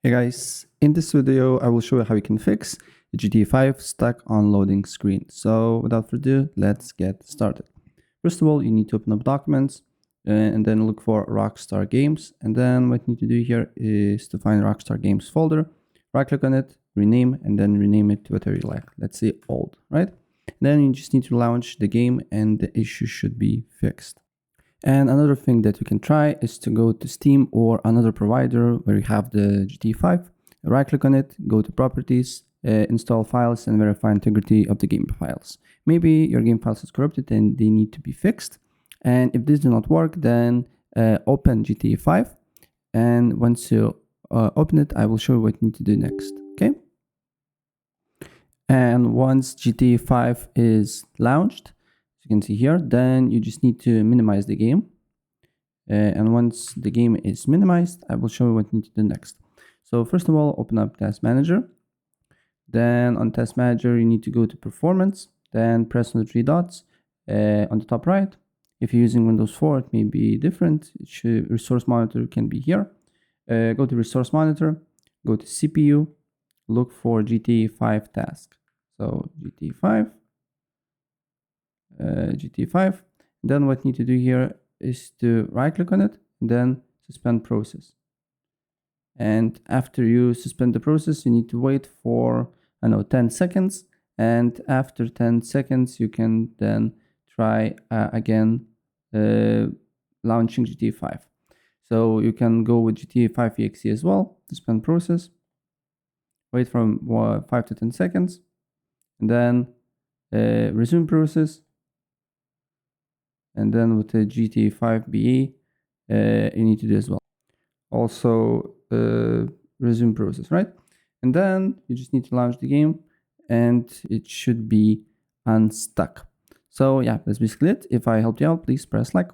Hey guys, in this video I will show you how you can fix the GTA 5 stuck on loading screen. So without further ado, let's get started. First of all, you need to open up Documents and then look for Rockstar Games. And then what you need to do here is to find Rockstar Games folder, right click on it, rename, and then rename it to whatever you like. Let's say old, right? And then you just need to launch the game and the issue should be fixed. And another thing that you can try is to go to Steam or another provider where you have the GTA 5, right click on it, go to properties, install files and verify integrity of the game files. Maybe your game files is corrupted and they need to be fixed. And if this does not work, then open GTA 5. And once you open it, I will show you what you need to do next, okay? And once GTA 5 is launched, you can see here, then you just need to minimize the game. And once the game is minimized, I will show you what you need to do next. So first of all, open up Task Manager. Then on Task Manager, you need to go to Performance, then press on the three dots on the top right. If you're using Windows 4, it may be different. Resource Monitor can be here. Go to Resource Monitor, go to CPU, look for GTA 5 task. So GTA 5. GTA 5. Then what you need to do here is to right click on it, then suspend process. And after you suspend the process, you need to wait for 10 seconds. And after 10 seconds, you can then try again launching GTA 5. So you can go with GTA 5 EXE as well, suspend process, wait from 5 to 10 seconds, and then resume process. And then with the GTA 5 BE, you need to do as well. Also, resume process, right? And then you just need to launch the game and it should be unstuck. So yeah, that's basically it. If I helped you out, please press like.